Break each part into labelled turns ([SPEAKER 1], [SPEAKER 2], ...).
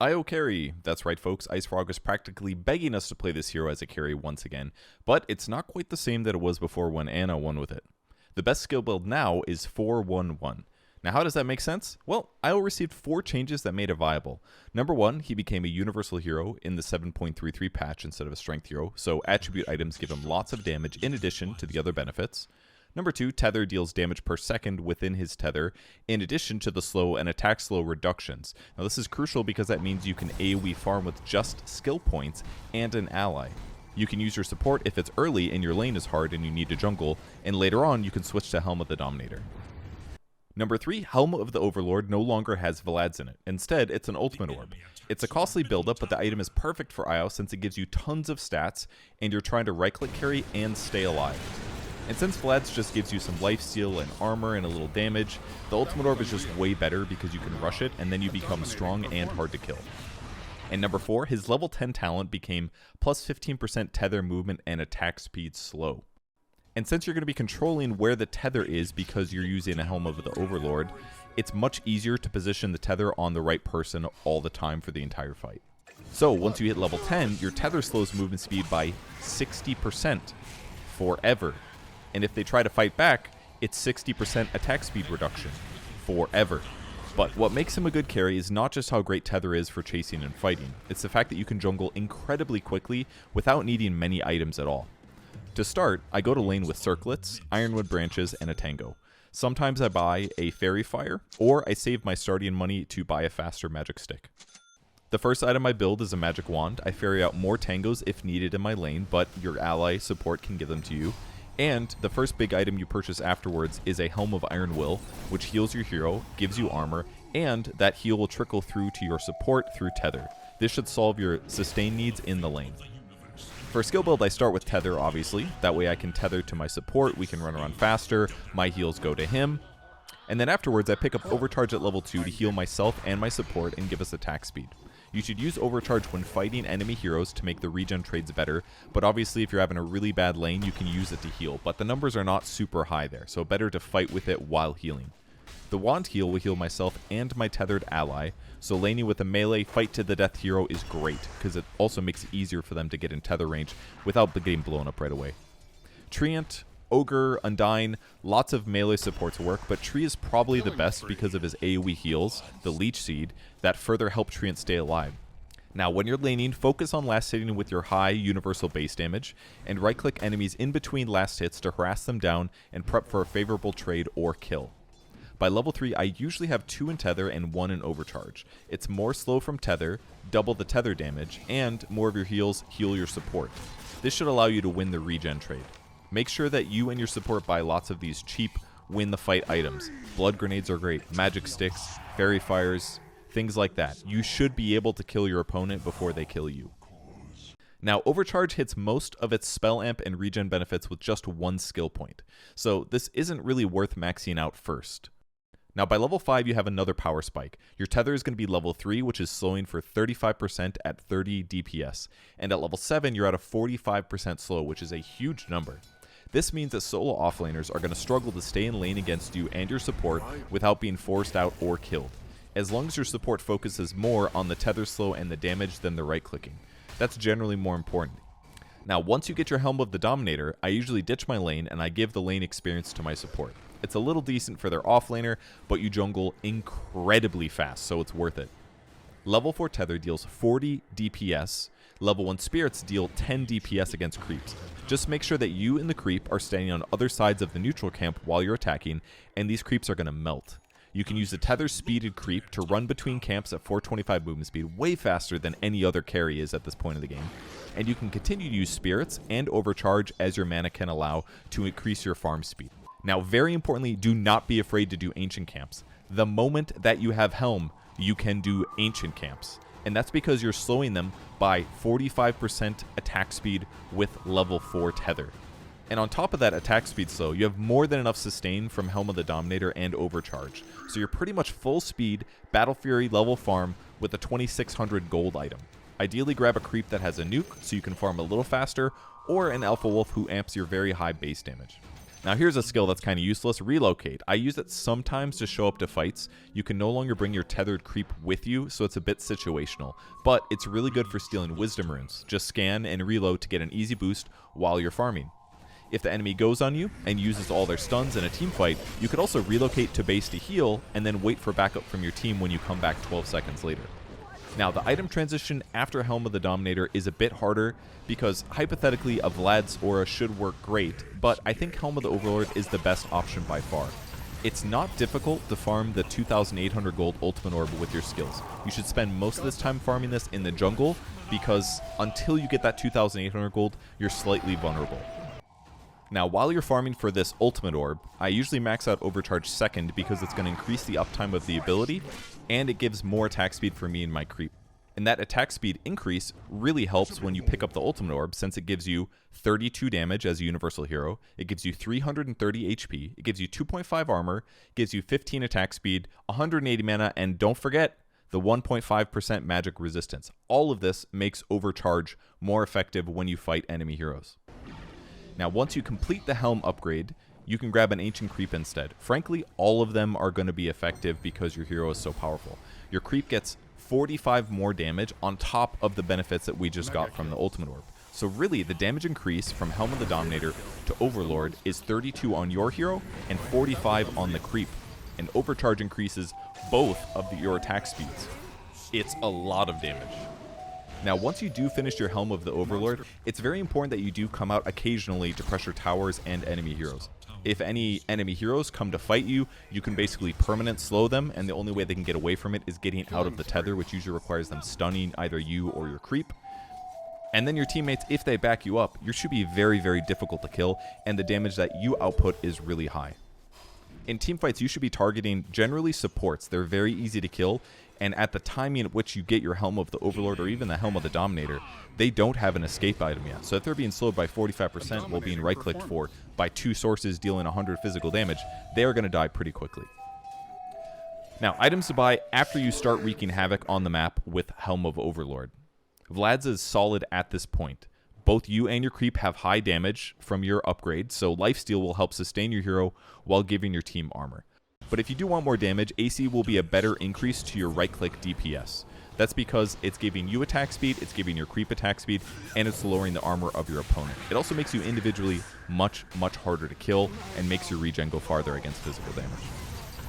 [SPEAKER 1] IO carry. That's right, folks. Ice Frog is practically begging us to play this hero as a carry once again, but it's not quite the same that it was before when Anna won with it. The best skill build now is 4-1-1. Now, how does that make sense? Well, IO received 4 changes that made it viable. Number 1, he became a universal hero in the 7.33 patch instead of a strength hero, so attribute items give him lots of damage in addition to the other benefits. Number 2, Tether deals damage per second within his tether, in addition to the slow and attack slow reductions. Now this is crucial because that means you can AoE farm with just skill points and an ally. You can use your support if it's early and your lane is hard and you need to jungle, and later on you can switch to Helm of the Dominator. Number 3, Helm of the Overlord no longer has Vlad's in it. Instead, it's an ultimate orb. It's a costly buildup, but the item is perfect for IO since it gives you tons of stats, and you're trying to right-click carry and stay alive. And since Vlad's just gives you some lifesteal and armor and a little damage, the ultimate orb is just way better because you can rush it and then you become strong and hard to kill. And number 4, his level 10 talent became plus 15% tether movement and attack speed slow. And since you're going to be controlling where the tether is because you're using a Helm of the Overlord, it's much easier to position the tether on the right person all the time for the entire fight. So once you hit level 10, your tether slows movement speed by 60% forever. And if they try to fight back, it's 60% attack speed reduction forever. But what makes him a good carry is not just how great Tether is for chasing and fighting, it's the fact that you can jungle incredibly quickly without needing many items at all. To start, I go to lane with circlets, ironwood branches, and a tango. Sometimes I buy a fairy fire, or I save my starting money to buy a faster magic stick. The first item I build is a magic wand. I ferry out more tangos if needed in my lane, but your ally support can give them to you. And the first big item you purchase afterwards is a Helm of Iron Will, which heals your hero, gives you armor, and that heal will trickle through to your support through Tether. This should solve your sustain needs in the lane. For skill build, I start with Tether, obviously. That way I can tether to my support, we can run around faster, my heals go to him. And then afterwards, I pick up Overcharge at level 2 to heal myself and my support and give us attack speed. You should use Overcharge when fighting enemy heroes to make the regen trades better, but obviously if you're having a really bad lane, you can use it to heal, but the numbers are not super high there, so better to fight with it while healing. The wand heal will heal myself and my tethered ally, so laning with a melee fight to the death hero is great, because it also makes it easier for them to get in tether range without getting blown up right away. Treant, Ogre, Undyne, lots of melee supports work, but Tree is probably the best because of his AoE heals, the Leech Seed, that further help Treant stay alive. Now, when you're laning, focus on last hitting with your high universal base damage, and right-click enemies in between last hits to harass them down and prep for a favorable trade or kill. By level 3, I usually have 2 in Tether and 1 in Overcharge. It's more slow from Tether, double the Tether damage, and more of your heals heal your support. This should allow you to win the regen trade. Make sure that you and your support buy lots of these cheap win the fight items. Blood grenades are great, magic sticks, fairy fires, things like that. You should be able to kill your opponent before they kill you. Now, Overcharge hits most of its spell amp and regen benefits with just 1 skill point, so this isn't really worth maxing out first. Now, by level 5, you have another power spike. Your tether is going to be level 3, which is slowing for 35% at 30 DPS, and at level 7, you're at a 45% slow, which is a huge number. This means that solo offlaners are going to struggle to stay in lane against you and your support without being forced out or killed, as long as your support focuses more on the tether slow and the damage than the right clicking. That's generally more important. Now, once you get your Helm of the Dominator, I usually ditch my lane and I give the lane experience to my support. It's a little decent for their offlaner, but you jungle incredibly fast, so it's worth it. Level 4 Tether deals 40 DPS. Level 1 Spirits deal 10 DPS against creeps. Just make sure that you and the creep are standing on other sides of the neutral camp while you're attacking, and these creeps are going to melt. You can use the Tether Speeded Creep to run between camps at 425 movement speed, way faster than any other carry is at this point of the game. And you can continue to use Spirits and Overcharge as your mana can allow to increase your farm speed. Now, very importantly, do not be afraid to do Ancient Camps. The moment that you have Helm, you can do Ancient Camps. And that's because you're slowing them by 45% attack speed with level 4 Tether. And on top of that attack speed slow, you have more than enough sustain from Helm of the Dominator and Overcharge. So you're pretty much full speed, Battle Fury level farm with a 2600 gold item. Ideally grab a creep that has a nuke so you can farm a little faster, or an Alpha Wolf who amps your very high base damage. Now here's a skill that's kind of useless, relocate. I use it sometimes to show up to fights. You can no longer bring your tethered creep with you, so it's a bit situational. But it's really good for stealing wisdom runes. Just scan and reload to get an easy boost while you're farming. If the enemy goes on you and uses all their stuns in a team fight, you could also relocate to base to heal and then wait for backup from your team when you come back 12 seconds later. Now, the item transition after Helm of the Dominator is a bit harder because hypothetically a Vlad's aura should work great, but I think Helm of the Overlord is the best option by far. It's not difficult to farm the 2,800 gold ultimate orb with your skills. You should spend most of this time farming this in the jungle because until you get that 2,800 gold, you're slightly vulnerable. Now, while you're farming for this ultimate orb, I usually max out Overcharge second because it's going to increase the uptime of the ability, and it gives more attack speed for me and my creep. And that attack speed increase really helps when you pick up the ultimate orb, since it gives you 32 damage as a universal hero, it gives you 330 HP, it gives you 2.5 armor, gives you 15 attack speed, 180 mana, and don't forget the 1.5% magic resistance. All of this makes Overcharge more effective when you fight enemy heroes. Now, once you complete the Helm upgrade, you can grab an Ancient Creep instead. Frankly, all of them are going to be effective because your hero is so powerful. Your creep gets 45 more damage on top of the benefits that we just got from the Ultimate Orb. So really, the damage increase from Helm of the Dominator to Overlord is 32 on your hero and 45 on the creep. And Overcharge increases both of your attack speeds. It's a lot of damage. Now, once you do finish your Helm of the Overlord, it's very important that you do come out occasionally to pressure towers and enemy heroes. If any enemy heroes come to fight you, you can basically permanent slow them, and the only way they can get away from it is getting out of the tether, which usually requires them stunning either you or your creep. And then your teammates, if they back you up, you should be very, very difficult to kill, and the damage that you output is really high. In teamfights, you should be targeting generally supports. They're very easy to kill, and at the timing at which you get your Helm of the Overlord or even the Helm of the Dominator, they don't have an escape item yet. So if they're being slowed by 45% while being right-clicked for by 2 sources dealing 100 physical damage, they are going to die pretty quickly. Now, items to buy after you start wreaking havoc on the map with Helm of Overlord. Vlad's is solid at this point. Both you and your creep have high damage from your upgrade, so lifesteal will help sustain your hero while giving your team armor. But if you do want more damage, AC will be a better increase to your right-click DPS. That's because it's giving you attack speed, it's giving your creep attack speed, and it's lowering the armor of your opponent. It also makes you individually much, much harder to kill and makes your regen go farther against physical damage.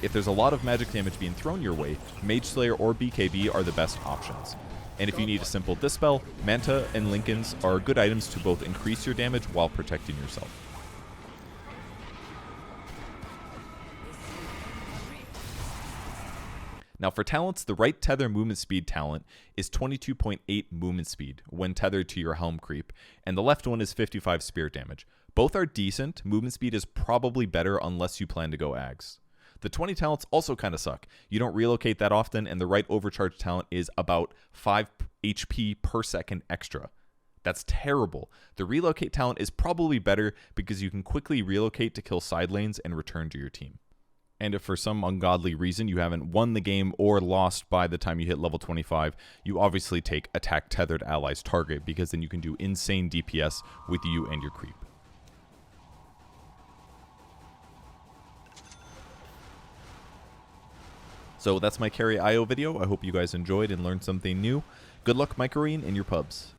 [SPEAKER 1] If there's a lot of magic damage being thrown your way, Mage Slayer or BKB are the best options. And if you need a simple Dispel, Manta and Lincolns are good items to both increase your damage while protecting yourself. Now for talents, the right tether movement speed talent is 22.8 movement speed when tethered to your Helm creep, and the left one is 55 spirit damage. Both are decent. Movement speed is probably better unless you plan to go Ags. The 20 talents also kind of suck. You don't relocate that often, and the right overcharge talent is about 5 HP per second extra. That's terrible. The relocate talent is probably better because you can quickly relocate to kill side lanes and return to your team. And if for some ungodly reason you haven't won the game or lost by the time you hit level 25, you obviously take attack tethered allies target, because then you can do insane DPS with you and your creep. So that's my carry IO video. I hope you guys enjoyed and learned something new. Good luck microing in your pubs.